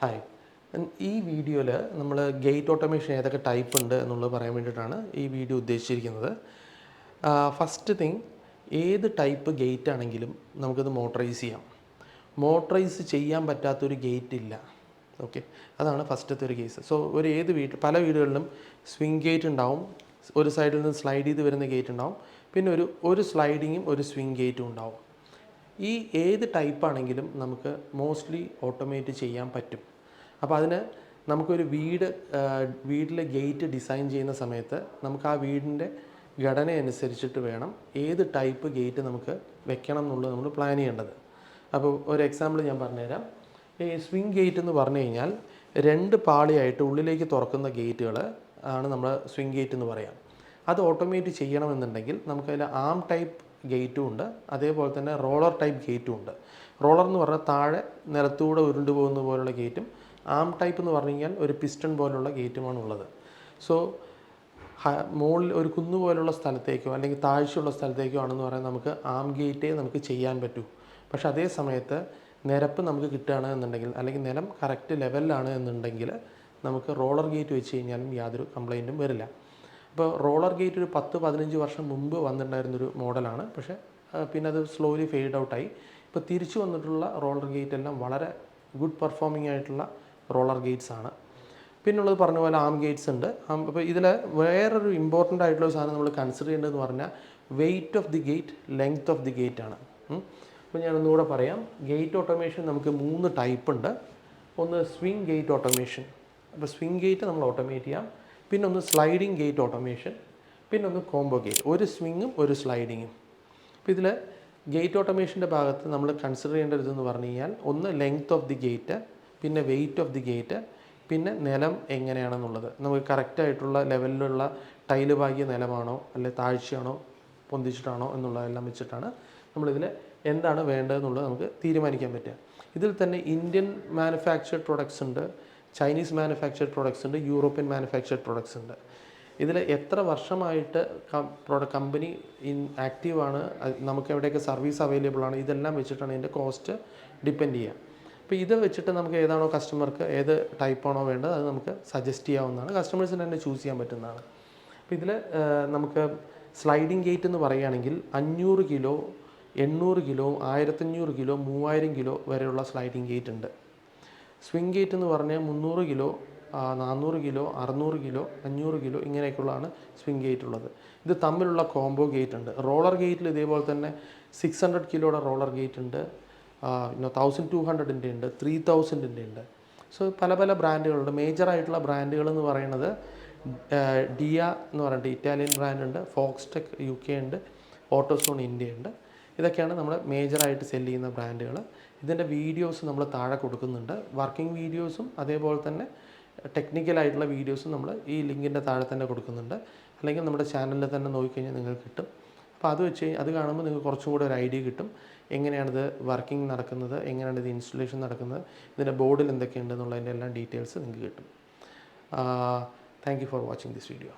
Hi. ഈ വീഡിയോയിൽ നമ്മൾ ഗേറ്റ് ഓട്ടോമേഷൻ ഏതൊക്കെ ടൈപ്പ് ഉണ്ട് എന്നുള്ളത് പറയാൻ വേണ്ടിയിട്ടാണ് ഈ വീഡിയോ ഉദ്ദേശിച്ചിരിക്കുന്നത്. ഫസ്റ്റ് തിങ്, ഏത് ടൈപ്പ് ഗേറ്റ് ആണെങ്കിലും നമുക്കത് മോട്ടറൈസ് ചെയ്യാം. മോട്ടറൈസ് ചെയ്യാൻ പറ്റാത്തൊരു ഗേറ്റ് ഇല്ല. ഓക്കെ, അതാണ് ഫസ്റ്റത്തെ ഒരു കേസ്. സോ പല വീടുകളിലും സ്വിങ് ഗേറ്റ് ഉണ്ടാവും, ഒരു സൈഡിൽ നിന്ന് സ്ലൈഡ് ചെയ്ത് വരുന്ന ഗേറ്റ് ഉണ്ടാവും, പിന്നെ ഒരു സ്ലൈഡിങ്ങും ഒരു സ്വിങ് ഗേറ്റും ഉണ്ടാവും. ഈ ഏത് ടൈപ്പാണെങ്കിലും നമുക്ക് മോസ്റ്റ്ലി ഓട്ടോമേറ്റ് ചെയ്യാൻ പറ്റും. അപ്പോൾ അതിന് നമുക്കൊരു വീട്ടിലെ ഗേറ്റ് ഡിസൈൻ ചെയ്യുന്ന സമയത്ത് നമുക്ക് ആ വീടിൻ്റെ ഘടന അനുസരിച്ചിട്ട് വേണം ഏത് ടൈപ്പ് ഗേറ്റ് നമുക്ക് വെക്കണം എന്നുള്ളത് നമ്മൾ പ്ലാൻ ചെയ്യേണ്ടത്. അപ്പോൾ ഒരു എക്സാമ്പിൾ ഞാൻ പറഞ്ഞുതരാം. ഈ സ്വിങ് ഗേറ്റ് എന്ന് പറഞ്ഞു കഴിഞ്ഞാൽ 2 പാളിയായിട്ട് ഉള്ളിലേക്ക് തുറക്കുന്ന ഗേറ്റുകൾ ആണ് നമ്മൾ സ്വിങ് ഗേറ്റ് എന്ന് പറയാം. അത് ഓട്ടോമേറ്റ് ചെയ്യണമെന്നുണ്ടെങ്കിൽ നമുക്കതിൽ ആം ടൈപ്പ് ഗേറ്റും ഉണ്ട്, അതേപോലെ തന്നെ റോളർ ടൈപ്പ് ഗേറ്റും ഉണ്ട്. റോളർ എന്ന് പറഞ്ഞാൽ താഴെ നിലത്തൂടെ ഉരുണ്ടു പോകുന്ന പോലുള്ള ഗേറ്റും, ആം ടൈപ്പ് എന്ന് പറഞ്ഞു കഴിഞ്ഞാൽ ഒരു പിസ്റ്റൺ പോലുള്ള ഗേറ്റുമാണ് ഉള്ളത്. സോ മുകളിൽ ഒരു കുന്നു പോലുള്ള സ്ഥലത്തേക്കോ അല്ലെങ്കിൽ താഴ്ചയുള്ള സ്ഥലത്തേക്കോ ആണെന്ന് പറയാൻ നമുക്ക് ആം ഗേറ്റേ നമുക്ക് ചെയ്യാൻ പറ്റൂ. പക്ഷേ അതേ സമയത്ത് നിരപ്പ് നമുക്ക് കിട്ടുകയാണ് എന്നുണ്ടെങ്കിൽ, അല്ലെങ്കിൽ നിലം കറക്റ്റ് ലെവലിലാണ് എന്നുണ്ടെങ്കിൽ നമുക്ക് റോളർ ഗേറ്റ് വെച്ച് കഴിഞ്ഞാലും യാതൊരു കംപ്ലൈൻറ്റും വരില്ല. അപ്പോൾ റോളർ ഗേറ്റ് ഒരു 10-15 വർഷം മുമ്പ് വന്നിട്ടുണ്ടായിരുന്നൊരു മോഡലാണ്. പക്ഷേ പിന്നെ അത് സ്ലോലി ഫെയ്ഡ് ഔട്ടായി. ഇപ്പോൾ തിരിച്ചു വന്നിട്ടുള്ള റോളർ ഗേറ്റ് എല്ലാം വളരെ ഗുഡ് പെർഫോമിംഗ് ആയിട്ടുള്ള റോളർ ഗേറ്റ്സ് ആണ്. പിന്നുള്ളത് പറഞ്ഞ പോലെ ആം ഗേറ്റ്സ് ഉണ്ട്. അപ്പോൾ ഇതിൽ വേറൊരു ഇമ്പോർട്ടൻ്റ് ആയിട്ടുള്ള സാധനം നമ്മൾ കൺസിഡർ ചെയ്യേണ്ടതെന്ന് പറഞ്ഞാൽ weight of the gate, length of the gate ആണ്. അപ്പോൾ ഞാനൊന്നുകൂടെ പറയാം. ഗേറ്റ് ഓട്ടോമേഷൻ നമുക്ക് 3 ടൈപ്പ് ഉണ്ട്. ഒന്ന് സ്വിങ് ഗേറ്റ് ഓട്ടോമേഷൻ. അപ്പോൾ സ്വിങ് ഗേറ്റ് നമ്മൾ ഓട്ടോമേറ്റ് ചെയ്യാം. പിന്നെ ഒന്ന് സ്ലൈഡിങ് ഗേറ്റ് ഓട്ടോമേഷൻ, പിന്നെ ഒന്ന് കോംബോ ഗേറ്റ്, ഒരു സ്വിങ്ങും ഒരു സ്ലൈഡിങ്ങും. അപ്പോൾ ഇതിൽ ഗേറ്റ് ഓട്ടോമേഷൻ്റെ ഭാഗത്ത് നമ്മൾ കൺസിഡർ ചെയ്യേണ്ടതെന്ന് പറഞ്ഞു കഴിഞ്ഞാൽ ഒന്ന് ലെങ്ത് ഓഫ് ദി ഗേറ്റ്, പിന്നെ വെയ്റ്റ് ഓഫ് ദി ഗേറ്റ്, പിന്നെ നിലം എങ്ങനെയാണെന്നുള്ളത്. നമുക്ക് കറക്റ്റായിട്ടുള്ള ലെവലിലുള്ള ടൈല് പാകിയ നിലമാണോ അല്ലെങ്കിൽ താഴ്ചയാണോ പൊന്തിച്ചിട്ടാണോ എന്നുള്ളതെല്ലാം വെച്ചിട്ടാണ് നമ്മളിതിൽ എന്താണ് വേണ്ടതെന്നുള്ളത് നമുക്ക് തീരുമാനിക്കാൻ പറ്റുക. ഇതിൽ തന്നെ ഇന്ത്യൻ മാനുഫാക്ചർഡ് പ്രൊഡക്ട്സ് ഉണ്ട്, ചൈനീസ് മാനുഫാക്ചർഡ് പ്രൊഡക്ട്സ് ഉണ്ട്, യൂറോപ്യൻ മാനുഫാക്ചർഡ് പ്രൊഡക്ട്സ് ഉണ്ട്. ഇതിൽ എത്ര വർഷമായിട്ട് കമ്പനി ആക്റ്റീവാണ്, നമുക്ക് എവിടെയൊക്കെ സർവീസ് അവൈലബിൾ ആണ്, ഇതെല്ലാം വെച്ചിട്ടാണ് ഇതിൻ്റെ കോസ്റ്റ് ഡിപ്പെൻഡ് ചെയ്യുക. അപ്പോൾ ഇത് വെച്ചിട്ട് നമുക്ക് ഏതാണോ കസ്റ്റമർക്ക് ഏത് ടൈപ്പാണോ വേണ്ടത് അത് നമുക്ക് സജസ്റ്റ് ചെയ്യാവുന്നതാണ്. കസ്റ്റമേഴ്സിന് തന്നെ ചൂസ് ചെയ്യാൻ പറ്റുന്നതാണ്. അപ്പോൾ ഇതിൽ നമുക്ക് സ്ലൈഡിങ് ഗേറ്റ് എന്ന് പറയുകയാണെങ്കിൽ 500 കിലോ, 800 കിലോ, 1500 കിലോ, 3000 കിലോ വരെയുള്ള സ്ലൈഡിങ് ഗേറ്റ് ഉണ്ട്. സ്വിങ് ഗേറ്റ് എന്ന് പറഞ്ഞാൽ 300 കിലോ, 400 കിലോ, 600 കിലോ, 500 കിലോ ഇങ്ങനെയൊക്കെയുള്ളതാണ് സ്വിങ് ഗേറ്റ് ഉള്ളത്. ഇത് തമ്മിലുള്ള കോംബോ ഗേറ്റ് ഉണ്ട്. റോളർ ഗേറ്റിൽ ഇതേപോലെ തന്നെ 600 കിലോയുടെ റോളർ ഗേറ്റ് ഉണ്ട്, 1200-ൻ്റെ ഉണ്ട്, 3000-ൻ്റെ ഉണ്ട്. സോ പല പല ബ്രാൻഡുകളുണ്ട്. മേജറായിട്ടുള്ള ബ്രാൻഡുകൾ എന്ന് പറയുന്നത് ഡിയ എന്ന് പറഞ്ഞിട്ട് ഇറ്റാലിയൻ ബ്രാൻഡ് ഉണ്ട്, ഫോക്സ്ടെക് UK ഉണ്ട്, ഓട്ടോസോൺ ഇന്ത്യ ഉണ്ട്. ഇതൊക്കെയാണ് നമ്മൾ മേജറായിട്ട് സെല് ചെയ്യുന്ന ബ്രാൻഡുകൾ. ഇതിൻ്റെ വീഡിയോസ് നമ്മൾ താഴെ കൊടുക്കുന്നുണ്ട്. വർക്കിംഗ് വീഡിയോസും അതേപോലെ തന്നെ ടെക്നിക്കലായിട്ടുള്ള വീഡിയോസും നമ്മൾ ഈ ലിങ്കിൻ്റെ താഴെ തന്നെ കൊടുക്കുന്നുണ്ട്. അല്ലെങ്കിൽ നമ്മുടെ ചാനലിൽ തന്നെ നോക്കിക്കഴിഞ്ഞാൽ നിങ്ങൾക്ക് കിട്ടും. അപ്പോൾ അത് കാണുമ്പോൾ നിങ്ങൾക്ക് കുറച്ചും കൂടെ ഒരു ഐഡിയ കിട്ടും എങ്ങനെയാണിത് വർക്കിംഗ് നടക്കുന്നത്, എങ്ങനെയാണ് ഇത് ഇൻസ്റ്റലേഷൻ നടക്കുന്നത്, ഇതിൻ്റെ ബോർഡിൽ എന്തൊക്കെയുണ്ട് എന്നുള്ളതിൻ്റെ എല്ലാം ഡീറ്റെയിൽസ് നിങ്ങൾക്ക് കിട്ടും. Thank you for watching this video.